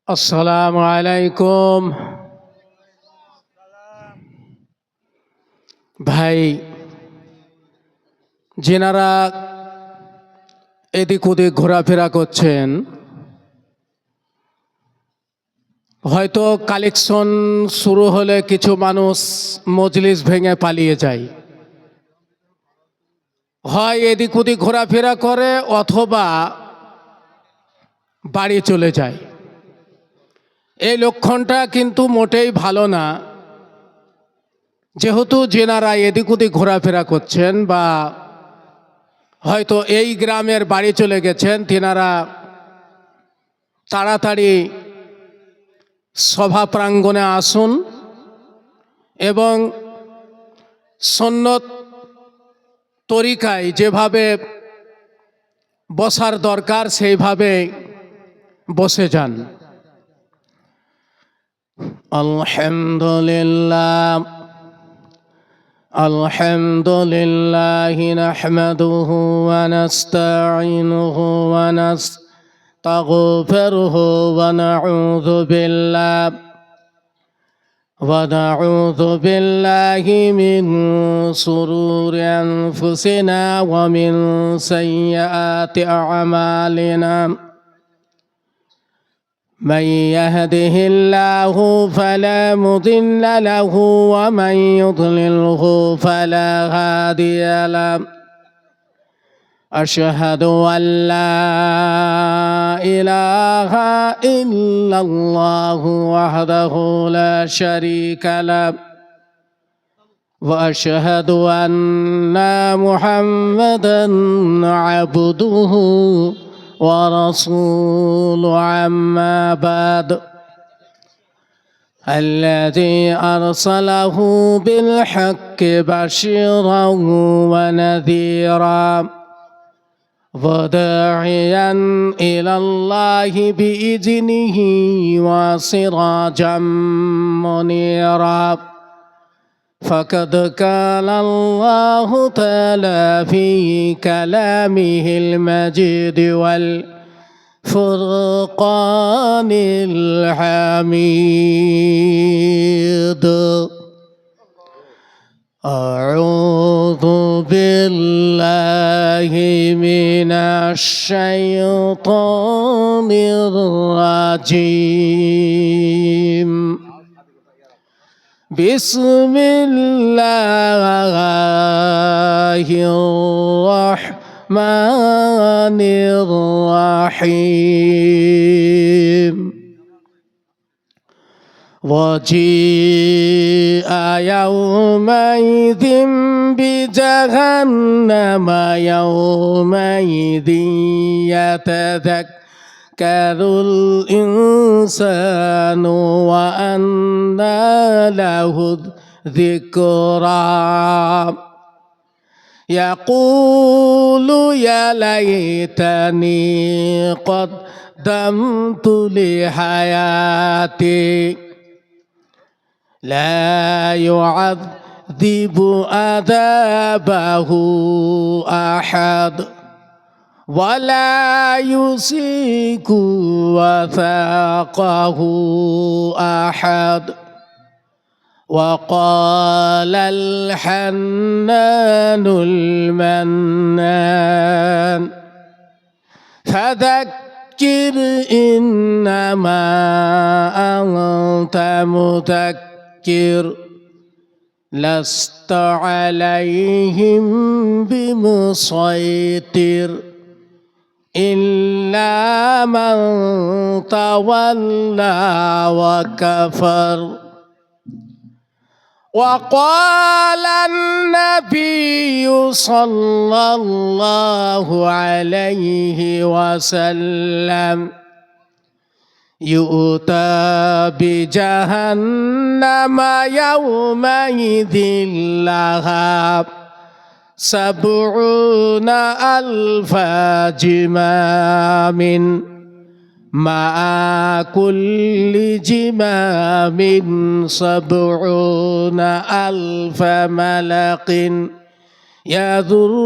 আসসালামু আলাইকুম। ভাই, যেনারা এদিক ওদিক ঘোরাফেরা করছেন, হয়তো কালেকশন শুরু হলে কিছু মানুষ মজলিস ভেঙে পালিয়ে যায়, হয় এদিক ওদিক ঘোরাফেরা করে অথবা বাড়ি চলে যায়। এই লক্ষণটা কিন্তু মোটেই ভালো না। যেহেতু যেনারা এদিক ওদিক ঘোরাফেরা করছেন বা হয়তো এই গ্রামের বাড়ি চলে গেছেন, তেনারা তাড়াতাড়ি সভা প্রাঙ্গণে আসুন এবং সুন্নত তরিকায় যেভাবে বসার দরকার সেইভাবে বসে যান। আলহামদুলিল্লাহ আলহামদুলিল্লাহ নাহমাদুহু ওয়া নাস্তাঈনুহু ওয়া নাস্তাগফিরুহু ونعوذ بالله من شرور أنفسنا ومن سيئات أعمالنا. من يهده الله فلا مضل له ومن يضلله فلا هادي له. أشهد أن لا إله إلا الله وحده لا شريك له وأشهد أن محمدا عبده ورسوله. أما بعد، الذي أرسله بالحق بشيرا ونذيرا وداعيا إلى الله بإذنه وسراجا منيرا. فقد قال الله تعالى في كلامه المجيد والفرقان الحميد: أعوذ بالله من الشيطان الرجيم. بسم الله الرحمن الرحيم. وجيء يومئذ بجهنم يومئذ يتذكر الإنسان وأنى له الذكرى. يقول يا ليتني قدمت لحياتي. لا يعذب عذابه أحد ولا يوثق وثاقه أحد. وقال الحنان المنان: فذكر إنما أنت مذكر لست عليهم بمسيطر إلا من تولى وكفر. وقال النبي صلى الله عليه وسلم: يؤتى بجهنم يومئذ لها 70,000 جمام مع كل جمام 70,000 ملك يذرونها.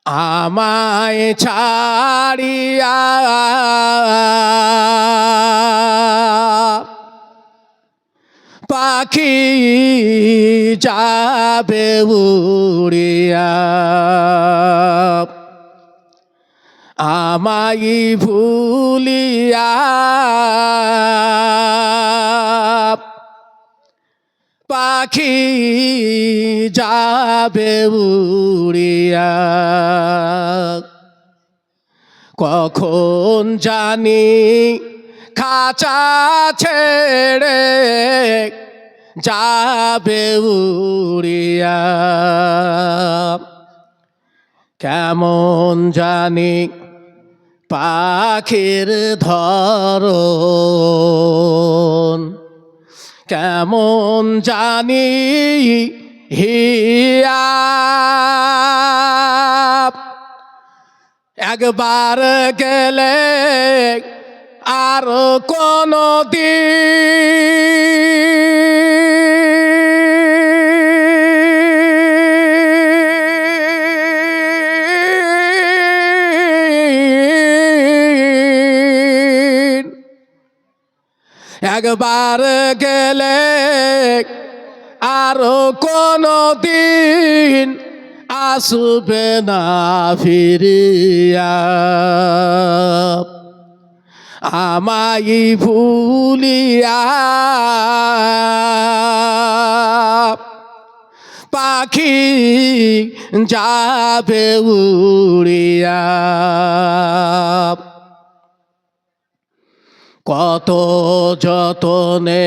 আমায় ছাড়িয়া পাখি যাবে উড়িয়া, আমায় ভুলিয়া পাখি যাবে উড়িয়া, কখন জানি খাঁচা ছেড়ে যাবে উড়িয়া, কেমন জানি পাখির ধরন, কেমন জানি হিয়া, একবার গেলে আর কোনো দিন, একবার গেলে আর কোনো দিন আসবে না ফিরিয়া, আমায় ভুলিয়া পাখি যাবে উড়িয়া, কত যতনে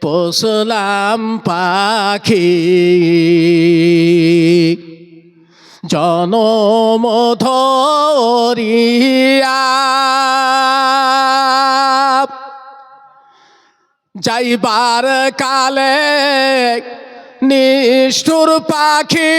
পোষলাম পাখি, জনম ধরিয়া, যাইবার কালে নিষ্ঠুর পাখি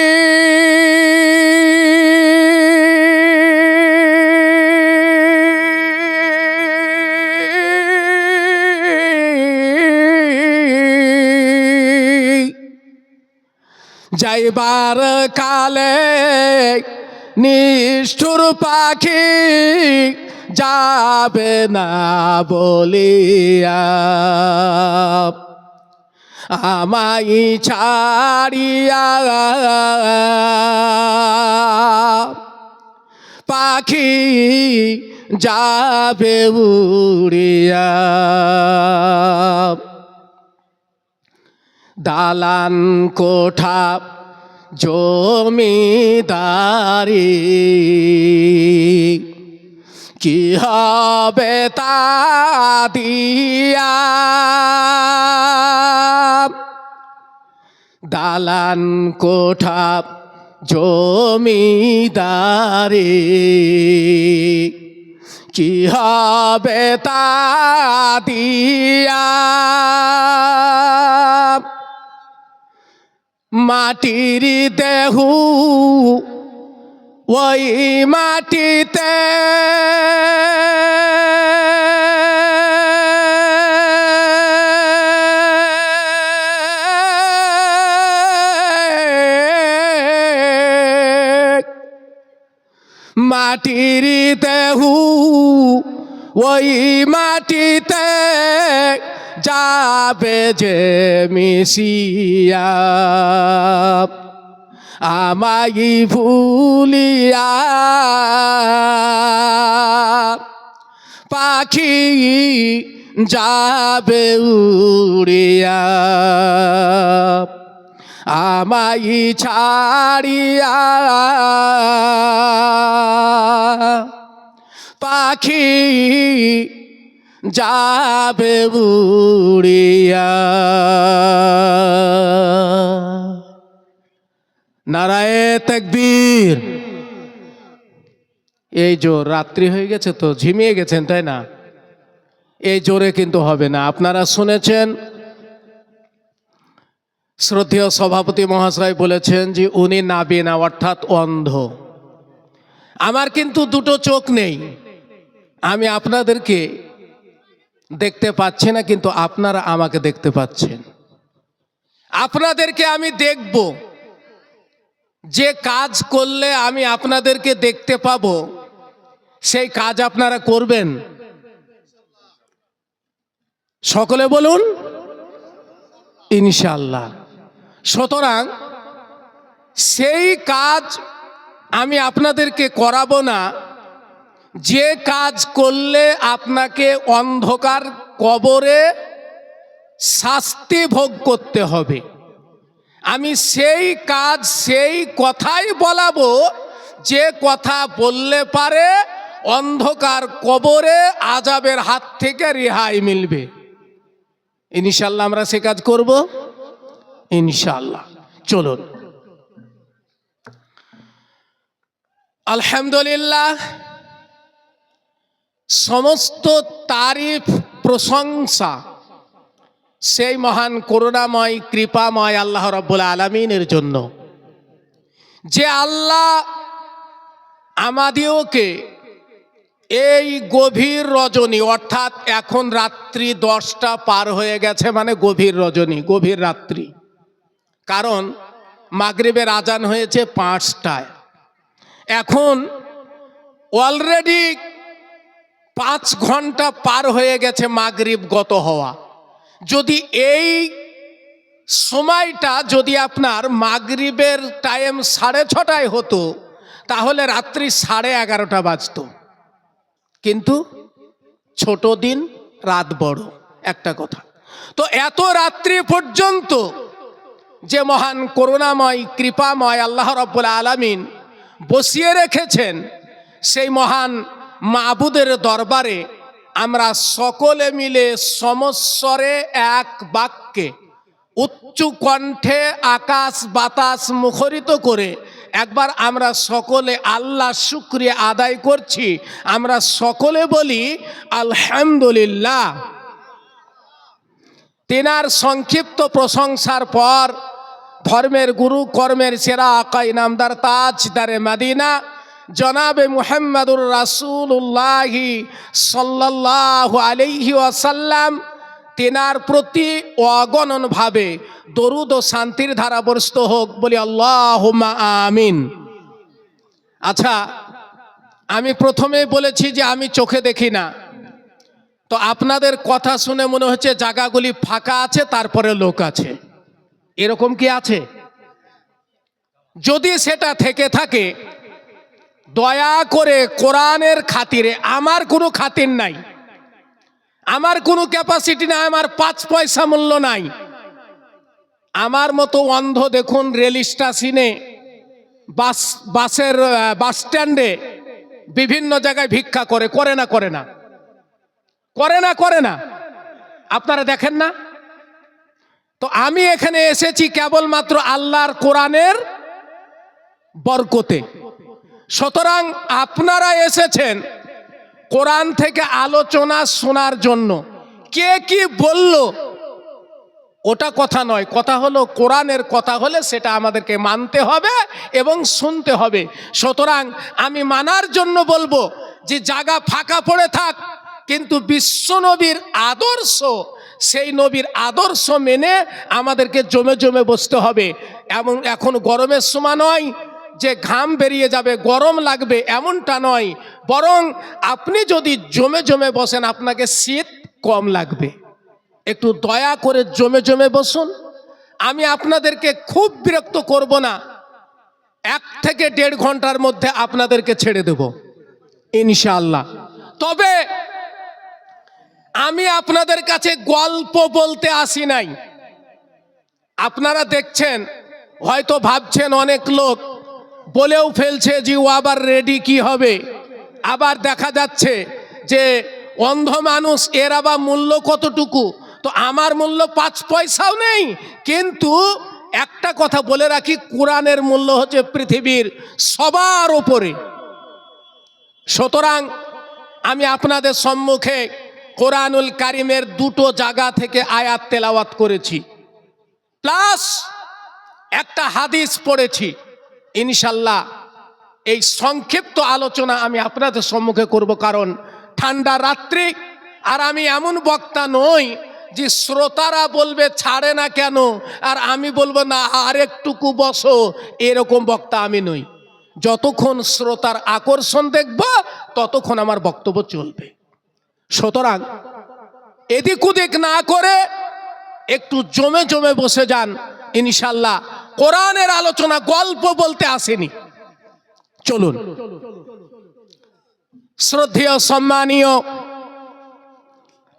যাইবার কালে নিষ্ঠুর পাখি যাবে না বলিয়া, আমায় ছাড়িয়া পাখি যাবে উড়িয়া, দালান কোঠা জমিদারি কি হবে তা দিয়া, দালান কোঠা জমিদারি কি হবে তা দিয়া, মাটির দেহু ওই মাটিতে মাটির দেহু ওই মাটিতে যাবে যে মিশিয়া, আমায় ভুলিয়া পাখি যাবে উড়িয়া, আমায় ছাড়িয়া পাখি যাবে উড়িয়া। নারায়ে তাকবীর। এই জোর রাত্রি হয়ে গেছে তো ঝিমিয়ে গেছেন তাই না? এই জোরে কিন্তু হবে না। আপনারা শুনেছেন শ্রদ্ধেয় সভাপতি মহাশয় বলেছেন যে উনি নাবিনা অর্থাৎ অন্ধ। আমার কিন্তু দুটো চোখ নেই, আমি আপনাদেরকে দেখতে পাচ্ছি না, কিন্তু আপনারা আমাকে দেখতে পাচ্ছেন। আপনাদেরকে আমি দেখব, যে কাজ করলে আমি আপনাদেরকে দেখতে পাবো সেই কাজ আপনারা করবেন? সকলে বলুন ইনশাআল্লাহ। সুতরাং সেই কাজ আমি আপনাদেরকে করাবো না যে কাজ করলে আপনাকে অন্ধকার কবরে শাস্তি ভোগ করতে হবে। আমি সেই কাজ সেই কথাই বলাবো যে কথা বললে পারে অন্ধকার কবরে আযাবের হাত থেকে রেহাই মিলবে। ইনশাআল্লাহ আমরা সে কাজ করব ইনশাআল্লাহ। চলুন। আলহামদুলিল্লাহ, সমস্ত তারিফ প্রশংসা সেই মহান করুণাময় কৃপাময় আল্লাহ রাব্বুল আলামিনের জন্য, যে আল্লাহ আমাদেরকে এই গভীর রজনী, অর্থাৎ এখন রাত্রি 10টা পার হয়ে গেছে, মানে গভীর রজনী, গভীর রাত্রি, কারণ মাগরিবের আজান হয়েছে 5টায়। এখন অলরেডি 5 ঘন্টা পার হয়ে গেছে মাগরিব গত হওয়া। যদি এই সময়টা যদি আপনার মাগরিবের টাইম 6:30টায় হতো তাহলে রাত্রি 11:30টা বাজতো। কিন্তু ছোট দিন রাত বড়, একটা কথা। তো এত রাত্রি পর্যন্ত যে মহান করুণাময় কৃপাময় আল্লাহ রাব্বুল আলামিন বসিয়ে রেখেছেন, সেই মহান মাবুদের দরবারে আমরা সকলে মিলে সমস্বরে এক বাক্যে উচ্চ কণ্ঠে আকাশ বাতাস মুখরিত করে একবার আমরা সকলে আল্লাহ শুকরিয়া আদায় করছি। আমরা সকলে বলি আলহামদুলিল্লাহ। তিনার সংক্ষিপ্ত প্রশংসার পর ধর্মের গুরু কর্মের সেরা আকা ইনামদার তাজদারে মদিনা জনাবে মুহাম্মদুর রাসূলুল্লাহি সাল্লাল্লাহু আলাইহি ওয়াসাল্লাম, তেনার প্রতি অগণনভাবে দরুদ ও শান্তির ধারা বর্ষিত হোক, বলি আল্লাহুম্মা আমিন। আচ্ছা, আমি প্রথমেই বলেছি যে আমি চোখে দেখি না, তো আপনাদের কথা শুনে মনে হচ্ছে জায়গাগুলি ফাঁকা আছে, তারপরে লোক আছে, এরকম কি আছে? যদি সেটা থেকে থাকে দয়া করে কোরআনের খাতিরে, আমার কোনো খাতির নাই, আমার কোনো ক্যাপাসিটি নাই, আমার 5 পয়সা মূল্য নাই, আমার মতো অন্ধ দেখুন রেল স্টেশনে, বাসের বাস স্ট্যান্ডে বিভিন্ন জায়গায় ভিক্ষা করে, করে না করে না করে না করে না আপনারা দেখেন না? তো আমি এখানে এসেছি কেবলমাত্র আল্লাহর কোরআনের বরকতে। সুতরাং আপনারা এসেছেন কোরআন থেকে আলোচনা শোনার জন্য। কে কি বলল ওটা কথা নয়, কথা হলো কোরআনের কথা হলে সেটা আমাদেরকে মানতে হবে এবং শুনতে হবে। সুতরাং আমি মানার জন্য বলবো যে জায়গা ফাঁকা পড়ে থাক, কিন্তু বিশ্ব নবীর আদর্শ, সেই নবীর আদর্শ মেনে আমাদেরকে জমে জমে বসতে হবে। এবং এখন গরমের সময় নয় যে ঘাম বেরিয়ে যাবে, গরম লাগবে, এমনটা নয়, বরং আপনি যদি জমে জমে বসেন আপনাকে শীত কম লাগবে। একটু দয়া করে জমে জমে বসুন। আমি আপনাদেরকে খুব বিরক্ত করব না, 1 থেকে 1.5 ঘন্টার মধ্যে আপনাদেরকে ছেড়ে দেব ইনশাআল্লাহ। তবে আমি আপনাদের কাছে গল্প বলতে আসি নাই। আপনারা দেখছেন, হয়তো ভাবছেন অনেক লোক বলেও ফেলছে যে ও আবার রেডি কি হবে, আবার দেখা যাচ্ছে যে অন্ধ মানুষ, এর আবার মূল্য কতটুকু। তো আমার মূল্য 5 পয়সাও নেই, কিন্তু একটা কথা বলে রাখি, কোরআনের মূল্য হচ্ছে পৃথিবীর সবার উপরে। সুতরাং আমি আপনাদের সম্মুখে কোরআনুল কারিমের 2টো জায়গা থেকে আয়াত তেলাওয়াত করেছি, প্লাস একটা হাদিস পড়েছি। ইনশাল্লাহ এই সংক্ষিপ্ত আলোচনা আমি আপনাদের সম্মুখে করব, কারণ ঠান্ডা রাত্রি, আর আমি এমন বক্তা নই যে শ্রোতারা বলবে ছাড়ে না কেন, আর আমি বলবো না আরেকটুকু বসো, এরকম বক্তা আমি নই। যতক্ষণ শ্রোতার আকর্ষণ দেখব ততক্ষণ আমার বক্তব্য চলবে। সুতরাং এদিক ওদিক না করে একটু জমে জমে বসে যান। ইনশাল্লাহ কোরআনের আলোচনা গল্প বলতে আসেনি। চলুন। শ্রদ্ধেয় সম্মানীয়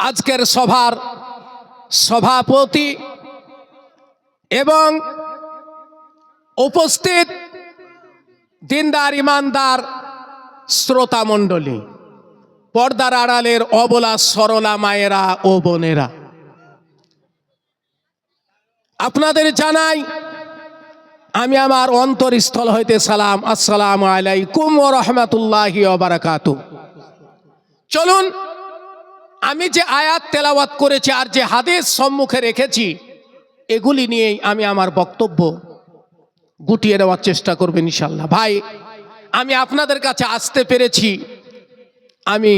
আজকের সভার সভাপতি এবং উপস্থিত দিনদার ইমানদার শ্রোতা মণ্ডলী, পর্দার আড়ালের অবলা সরলা মায়েরা ও বোনেরা, আপনাদের জানাই আমি আমার অন্তরস্থল হইতে সালাম। আসসালামু আলাইকুম ওয়া রাহমাতুল্লাহি ওয়া বারাকাতুহু। চলুন, আমি যে আয়াত তেলাওয়াত করেছি আর যে হাদিস সম্মুখে রেখেছি এগুলি নিয়েই আমি আমার বক্তব্য গুটিয়ে নেওয়ার চেষ্টা করব ইনশাআল্লাহ। ভাই, আমি আপনাদের কাছে আসতে পেরেছি, আমি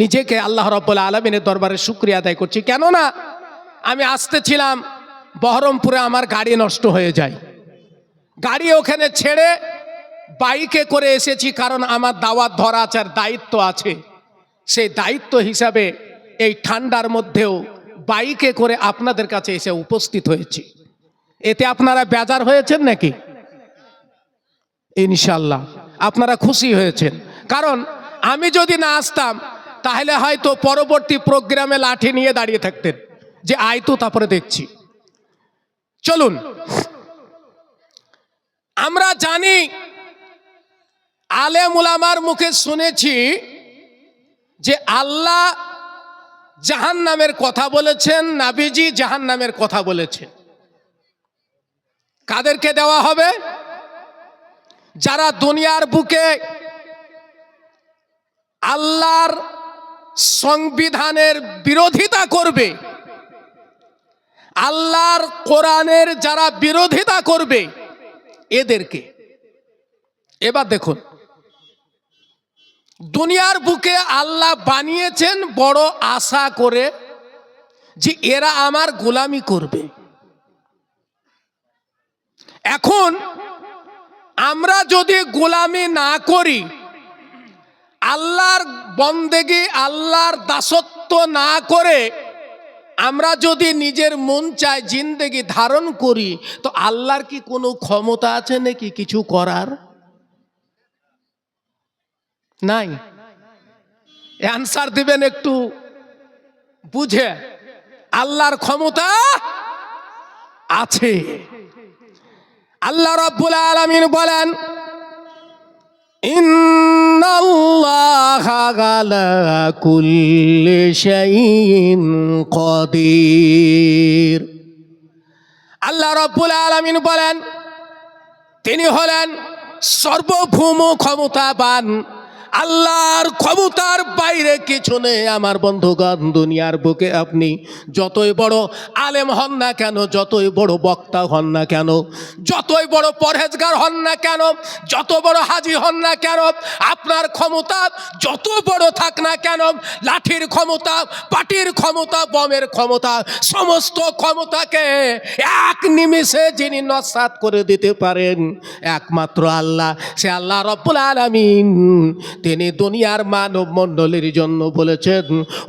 নিজেকে আল্লাহ রাব্বুল আলামিনের দরবারে শুকরিয়া আদায় করছি। কেননা আমি আসতেছিলাম বহরমপুরে, আমার গাড়ি নষ্ট হয়ে যায়। গাড়ি ওখানে ছেড়ে বাইকে করে এসেছি, কারণ আমার দাওয়াত ধরা আছে আর দায়িত্ব আছে। সেই দায়িত্ব হিসাবে এই ঠান্ডার মধ্যেও বাইকে করে আপনাদের কাছে এসে উপস্থিত হয়েছি। এতে আপনারা বেজার হয়েছেন নাকি? ইনশাল্লাহ আপনারা খুশি হয়েছেন, কারণ আমি যদি না আসতাম তাহলে হয়তো পরবর্তী প্রোগ্রামে লাঠি নিয়ে দাঁড়িয়ে থাকতেন যে আয় তো তারপরে দেখছি। চলুন, আমরা জানি, আলেম উলামার মুখে শুনেছি যে আল্লাহ জাহান্নামের কথা বলেছেন, নবীজি জাহান্নামের কথা বলেছেন। কাদেরকে দেওয়া হবে? যারা দুনিয়ার বুকে আল্লাহর সংবিধানের বিরোধিতা করবে, আল্লাহর কোরআনের যারা বিরোধিতা করবে এদেরকে। এবার দেখুন, দুনিয়ার বুকে আল্লাহ বানিয়েছেন বড় আশা করে যে এরা আমার গোলামি করবে। এখন আমরা যদি গোলামি না করি, আল্লাহর বন্দেগী আল্লাহর দাসত্ব না করে আমরা যদি নিজের মন চায় জিন্দেগি ধারণ করি, তো আল্লাহর কি কোনো ক্ষমতা আছে নাকি কিছু করার? নাই। অ্যানসার দিবেন একটু বুঝে। আল্লাহর ক্ষমতা আছে। আল্লাহ রাব্বুল আলামিন বলেন, ইন্নাল্লাহা আলা কুল্লি শাইইন কাদির। আল্লাহ রাব্বুল আলামিন বলেন, তিনি হলেন সর্বভৌম ক্ষমতাবান। আল্লাহর ক্ষমতার বাইরে কিছু নেই। আমার বন্ধুগণ, দুনিয়ার বুকে আপনি যতই বড় আলেম হন না কেন, যতই বড় বক্তা হন না কেন, যতই বড় পরহেজগার হন না কেন, যত বড় হাজি হন না কেন, আপনার ক্ষমতা যত বড় থাক না কেন, লাঠির ক্ষমতা, পাটির ক্ষমতা, বমের ক্ষমতা, সমস্ত ক্ষমতাকে এক নিমিষে যিনি নস্যাৎ করে দিতে পারেন একমাত্র আল্লাহ। সে আল্লাহ রাব্বুল আলামিন তিনি দুনিয়ার মানব মণ্ডলীর জন্য বলেছেন,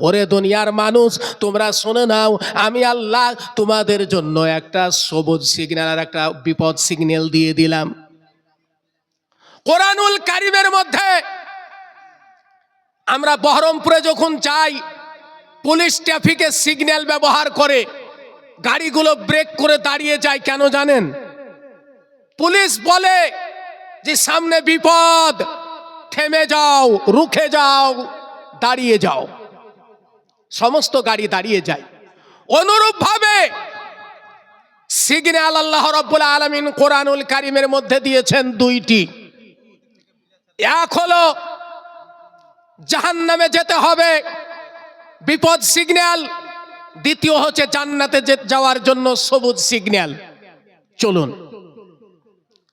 ওরে দুনিয়ার মানুষ, তোমরা শুনে নাও, আমি আল্লাহ তোমাদের জন্য একটা সবুজ সিগন্যাল আর একটা বিপদ সিগন্যাল দিয়ে দিলাম। কোরআনুল কারীমের মধ্যে আমরা বহরমপুরে যখন যাই, পুলিশ ট্রাফিকের সিগন্যাল ব্যবহার করে গাড়িগুলো ব্রেক করে দাঁড়িয়ে যায়। কেন জানেন? পুলিশ বলে যে সামনে বিপদ, থেমে যাও, রুখে যাও, দাঁড়িয়ে যাও। সমস্ত গাড়ি দাঁড়িয়ে যায়। অনুরূপ ভাবে সিগন্যাল আল্লাহ রাব্বুল আলামিন কোরআনুল কারীমের মধ্যে দিয়েছেন দুইটি। এক হলো জাহান্নামে যেতে হবে, বিপদ সিগন্যাল। দ্বিতীয় হচ্ছে জান্নাতে যাওয়ার জন্য সবুজ সিগন্যাল। চলুন,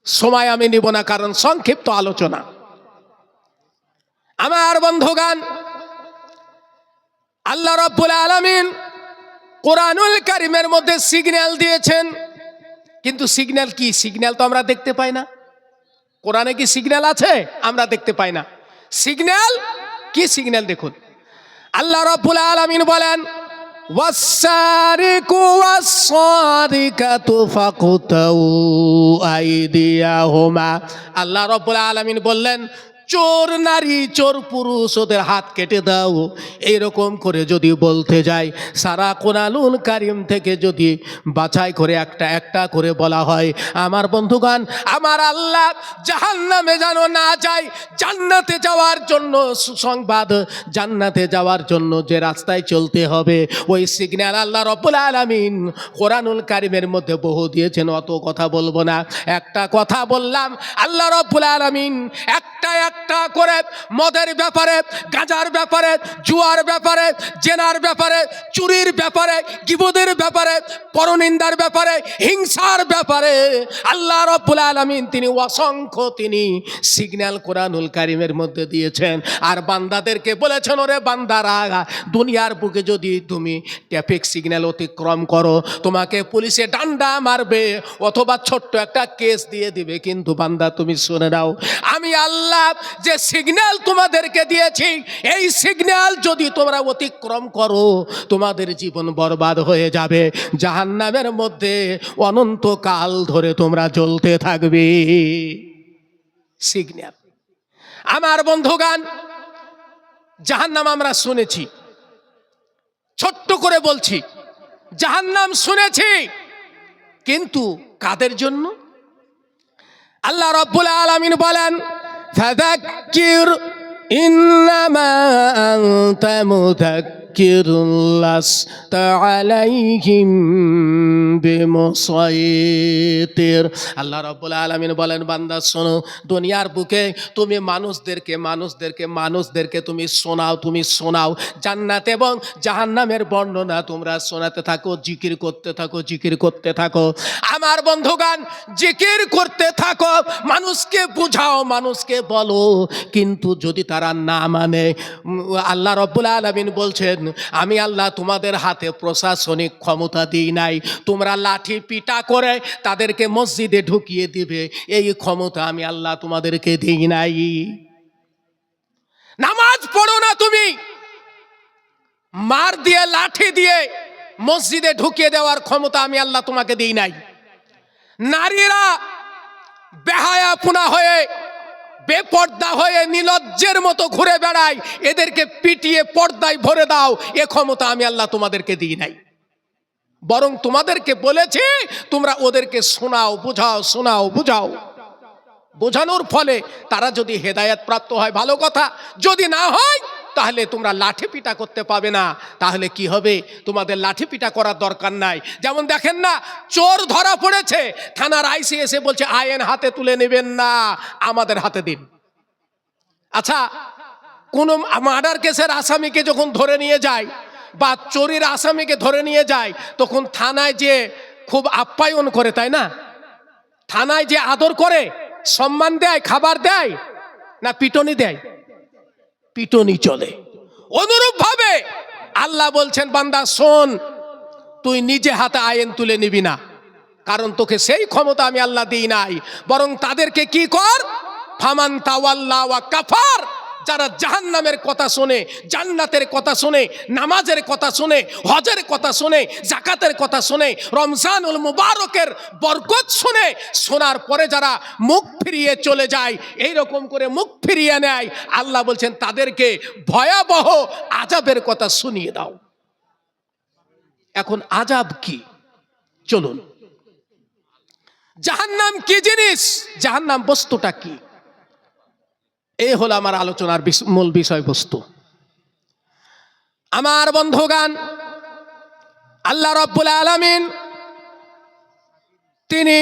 সময় আমি নিব না, কারণ সংক্ষিপ্ত আলোচনা। আমার বন্ধুগণ, আল্লাহ রাব্বুল আলামিন কোরআনুল কারীমের মধ্যে সিগন্যাল দিয়েছেন, কিন্তু সিগন্যাল কি? সিগন্যাল তো আমরা দেখতে পাই না। কোরআনে কি সিগন্যাল আছে? আমরা দেখতে পাই না। সিগন্যাল কি? সিগন্যাল দেখুন, আল্লাহ রাব্বুল আলামিন বলেন, ওয়াস-সারিকু ওয়াস-সারিকাতু ফাকতাউ আইদিয়াহুমা। আল্লাহ রাব্বুল আলামিন বললেন, চোর নারী চোর পুরুষ ওদের হাত কেটে দাও। এইরকম করে যদি বলতে যাই, সারা কোরআনুল কারীম থেকে যদি বাছাই করে একটা একটা করে বলা হয়, আমার বন্ধুগণ, আমার আল্লাহ জাহান্নামে যেন না যায়, জান্নাতে যাওয়ার জন্য সুসংবাদ, জান্নাতে যাওয়ার জন্য যে রাস্তায় চলতে হবে, ওই সিগন্যাল আল্লাহ রাব্বুল আলামিন কোরআনুল কারীমের মধ্যে বহু দিয়েছেন। অত কথা বলবো না, একটা কথা বললাম, আল্লাহ রাব্বুল আলামিন একটা একটা করে মদের ব্যাপারে, গাঁজার ব্যাপারে, জুয়ার ব্যাপারে, জেনার ব্যাপারে, চুরির ব্যাপারে, গীবতের ব্যাপারে, পরনিন্দার ব্যাপারে, হিংসার ব্যাপারে আল্লাহ রাব্বুল আলামিন তিনি অসংখ্য তিনি সিগন্যাল কোরআনুল কারীমের মধ্যে দিয়েছেন। আর বান্দাদেরকে বলেছেন, ওরে বান্দারা, দুনিয়ার বুকে যদি তুমি ট্রাফিক সিগন্যাল অতিক্রম করো, তোমাকে পুলিশে ডান্ডা মারবে অথবা ছোট্ট একটা কেস দিয়ে দিবে, কিন্তু বান্দা তুমি শুনে নাও, আমি আল্লাহ যে সিগন্যাল তোমাদেরকে দিয়েছি, এই সিগন্যাল যদি তোমরা অতিক্রম করো, তোমাদের জীবন বরবাদ হয়ে যাবে, জাহান্নামের মধ্যে অনন্তকাল ধরে তোমরা জ্বলতে থাকবে। সিগন্যাল। আমার বন্ধুগণ, জাহান্নাম আমরা শুনেছি, ছোট্ট করে বলছি, জাহান্নাম শুনেছি, কিন্তু কাদের জন্য? আল্লাহ রাব্বুল আলামিন বলেন, ফাযাক্কির ইন্নামা আনতা মুযাক্কিরুন লাস্তা আলাইহিম বিমুসাইতির। আল্লাহ রাব্বুল আলামিন বলেন, বান্দা শোনো, দুনিয়ার বুকে তুমি মানুষদেরকে তুমি শোনাও জান্নাত এবং জাহান্নামের বর্ণনা তোমরা শোনাতে থাকো, জিকির করতে থাকো। আমার বন্ধুগণ, জিকির করতে থাকো, মানুষকে বুঝাও, মানুষকে বলো, কিন্তু যদি তারা না মানে, আল্লাহ রাব্বুল আলামিন বলছেন, আমি আল্লাহ তোমাদের হাতে প্রশাসনিক ক্ষমতা দিই নাই, তোমরা লাঠি পিটা করে তাদেরকে মসজিদে ঢুকিয়ে দিবে, এই ক্ষমতা আমি আল্লাহ তোমাদেরকে দিই নাই। নামাজ পড়ো না তুমি, মার দিয়ে লাঠি দিয়ে মসজিদে ঢুকিয়ে দেওয়ার ক্ষমতা আমি আল্লাহ তোমাকে দিই নাই। নারীরা বেহায়াপনা হয়ে, বেপর্দা হয়ে নিলজ্জের মতো ঘুরে বেড়ায়, এদেরকে পিটিয়ে পর্দায় ভরে দাও, এ ক্ষমতা আমি আল্লাহ তোমাদেরকে দিই নাই। বরং তোমাদেরকে বলেছি তোমরা ওদেরকে বুঝাও। বোঝানোর ফলে তারা যদি হেদায়েত প্রাপ্ত হয় ভালো কথা, যদি না হয় তাহলে তোমরা লাঠি পিটা করতে পাবে না। তাহলে কি হবে? তোমাদের লাঠি পিটা করার দরকার নাই। যেমন দেখেন না, চোর ধরা পড়েছে, থানার আইসি এসে বলছে আইন হাতে তুলে নেবেন না, আমাদের হাতে দিন। আচ্ছা, কোন মার্ডার কেসের আসামিকে যখন ধরে নিয়ে যায় বা চোরের আসামিকে ধরে নিয়ে যায়, তখন থানায় যে খুব আপ্যায়ন করে, তাই না? থানায় যে আদর করে, সম্মান দেয়, খাবার দেয়, না পিটনি দেয়? পিটনি চলে। অনুরূপ ভাবে আল্লাহ বলছেন, বান্দা শোন, তুই নিজে হাতে আইন তুলে নিবি না, কারণ তোকে সেই ক্ষমতা আমি আল্লাহ দিই নাই। বরং তাদেরকে কি কর, ফামান তাওয়াল্লা ওয়া কাফার, যারা জাহান্নামের কথা শোনে, জান্নাতের কথা শোনে, নামাজের কথা শোনে, হজের কথা শোনে, যাকাতের কথা শোনে, রমজানুল মুবারকের বরকত শোনে, শোনার পরে যারা মুখ ফিরিয়ে চলে যায়, এই রকম করে মুখ ফিরিয়ে নেয়, আল্লাহ বলছেন তাদেরকে ভয়াবহ আযাবের কথা শুনিয়ে দাও। এখন আযাব কি? চলুন, জাহান্নাম কি জিনিস, জাহান্নাম বস্তুটা কি, এই হলো আমার আলোচনার মূল বিষয়বস্তু। আমার বন্ধুগণ, আল্লাহ রাব্বুল আলামিন তিনি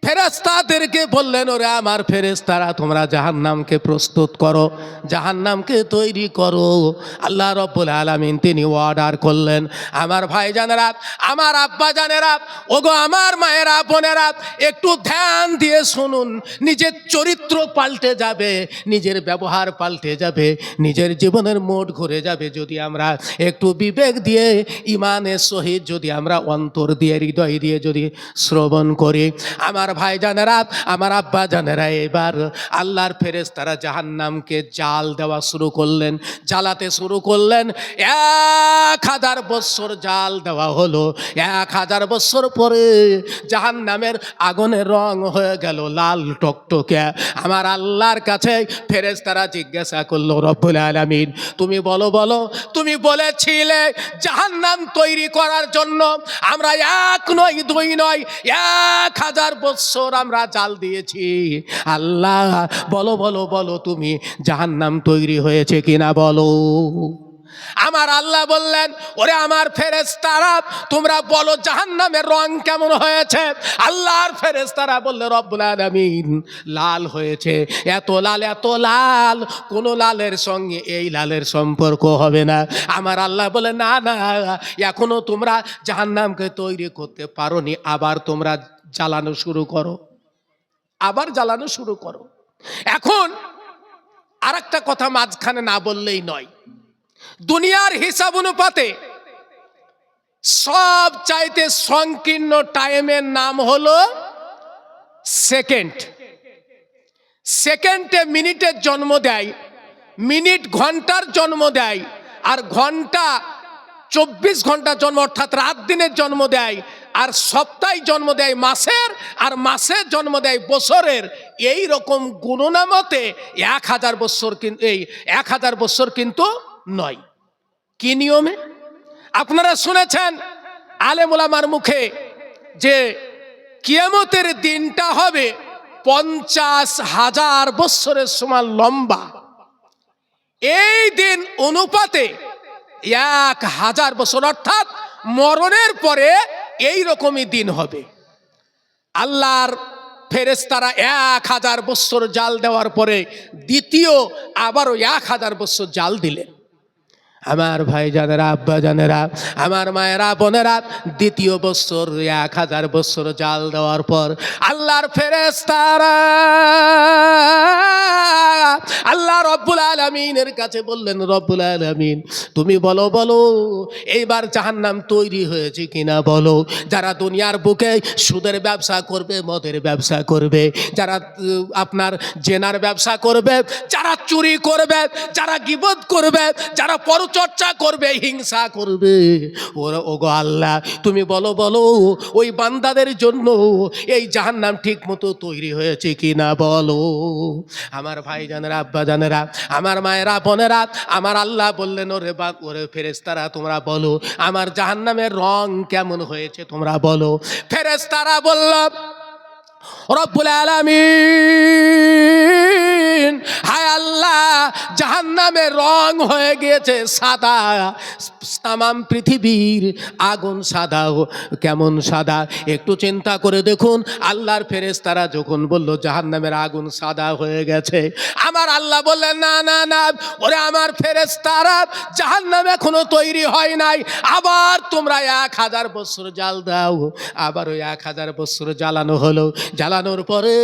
ফেরেশতাদেরকে বললেন, ওরে আমার ফেরেশতারা, তোমরা জাহান্নামকে প্রস্তুত করো, জাহান্নামকে তৈরি করো। আল্লাহ রাব্বুল আলামিন তিনি অর্ডার করলেন। আমার ভাইজানেরা, আমার আব্বা জানেরা, ওগো আমার মায়েরা বোনেরা, একটু ধ্যান দিয়ে শুনুন। নিজের চরিত্র পাল্টে যাবে, নিজের ব্যবহার পাল্টে যাবে, নিজের জীবনের মোড় ঘুরে যাবে যদি আমরা একটু বিবেক দিয়ে ইমানের সহিত যদি আমরা অন্তর দিয়ে হৃদয় দিয়ে যদি শ্রবণ করি। আমার ভাইজানেরা, আমার আব্বা জানেরা, এবার আল্লাহর ফেরেশতারা জাহান্নামকে জাল দেওয়া শুরু করলেন, জ্বালাতে শুরু করলেন। 1000 বৎসর জাল দেওয়া হলো। 1000 বৎসর পরে জাহান্নামের আগুনের রং হয়ে গেল লাল টকটকে। আমার আল্লাহর কাছে ফেরেশতারা জিজ্ঞাসা করলো, রব্বুল আলামিন তুমি বলো, তুমি বলেছিলে জাহান্নাম তৈরি করার জন্য আমরা 1 নয় 2 নয় 1000 বৎসর আমরা জাল দিয়েছি। আল্লাহ বলো তুমি জাহান্নাম তৈরি হয়েছে কিনা বলো। আমার আল্লাহ বললেন, ওরে আমার ফেরেশতারা, তোমরা বলো জাহান্নামের রং কেমন হয়েছে। আল্লাহর ফেরেশতারা বললে, রব্বুল আলামিন লাল হয়েছে। এত লাল, কোন লালের সঙ্গে এই লালের সম্পর্ক হবে না। আমার আল্লাহ বলে, না এখনো তোমরা জাহান্নামকে তৈরি করতে পারোনি, আবার তোমরা জ্বালানো শুরু করো, আবার জ্বালানো শুরু করো। এখন আর একটা কথা মাঝখানে না বললেই নয়। দুনিয়ার হিসাব অনুপাতে সব চাইতে সংকীর্ণ টাইমের নাম হলো সেকেন্ড। সেকেন্ডে মিনিটের জন্ম দেয়, মিনিট ঘন্টার জন্ম দেয়, আর ঘন্টা 24 ঘন্টা জন্ম, অর্থাৎ রাত দিনের জন্ম দেয়, আর সপ্তাহে জন্ম দেয় মাসের, আর মাসের জন্ম দেয় বছরের। এই রকম গণনা মতে 1000 বছর, কিন্তু এই 1000 বছর কিন্তু নয়। কি নিয়মে? আপনারা শুনেছেন আলেম ওলামার মুখে যে কিয়ামতের দিনটা হবে 50,000 বছরের সমান লম্বা। এই দিন অনুপাতে 1000 বছর, অর্থাৎ মরণের পরে এই রকমই দিন হবে। আল্লাহর ফেরেশতারা 1000 বছর জাল দেওয়ার পরে দ্বিতীয় আবারও 1000 বছর জাল দিলেন। আমার ভাই জানেরা, আব্বা জানেরা, আমার মায়েরা বোনেরা, দ্বিতীয় বছর 1000 বছর জাল দেওয়ার পর আল্লাহর ফেরেশতারা আল্লাহ রব্বুল আলামিনের কাছে বললেন, রব্বুল আলামিন তুমি বলো এইবার জাহান্নাম তৈরি হয়েছে কিনা বলো। যারা দুনিয়ার বুকে সুদের ব্যবসা করবে, মদের ব্যবসা করবে, যারা আপনার জেনার ব্যবসা করবে, যারা চুরি করবে, যারা গীবত করবে, যারা পরচর্চা করবে, হিংসা করবে, ওগো আল্লাহ তুমি বলো ওই বান্দাদের জন্য এই জাহান্নাম ঠিক মতো তৈরি হয়েছে কিনা বলো। আমার ভাই জানেরা, আব্বা জানেরা, আমার মায়েরা বোনেরা, আমার আল্লাহ বললেন, ওরে ফেরেশতারা তোমরা বলো আমার জাহান্নামের রং কেমন হয়েছে তোমরা বলো। ফেরেশতারা বলল, রব্বুল আলামিন হায় আল্লাহ, জাহান্নামের রং হয়ে গিয়েছে সাদা। তামাম পৃথিবীর আগুন সাদা। কেমন সাদা একটু চিন্তা করে দেখুন। আল্লাহর ফেরেশতারা যখন বলল জাহান্নামের আগুন সাদা হয়ে গেছে, আমার আল্লাহ বললেন, না ওরে আমার ফেরেশতারা, জাহান্নাম এখনো তৈরি হয় নাই, আবার তোমরা 1000 বছর জাল দাও। আবার ওই 1000 বছর জ্বালানো হলো। জ্বালানোর পরে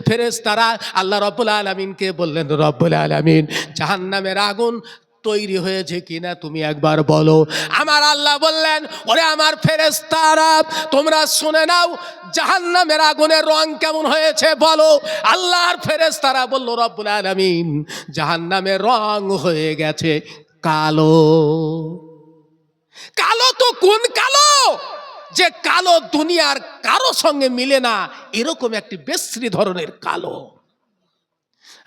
ফেরেশতারা আল্লাহ রব্বুল আলামিনকে বললেন, রব্বুল আলামিন জাহান্নামের আগুন তৈরি হয়েছে কিনা তুমি একবার বলো। আমার আল্লাহ বললেন, ওরে আমার ফেরেশতারা তোমরা শুনে নাও, জাহান্নামের আগুনের রং কেমন হয়েছে বলো। আল্লাহর ফেরেশতারা বলল, রব্বুল আলামিন জাহান্নামের রং হয়ে গেছে কালো। কালো তো কোন কালো, যে কালো দুনিয়ার কারো সঙ্গে মিলে না, এরকম একটি বিশ্রী ধরনের কালো।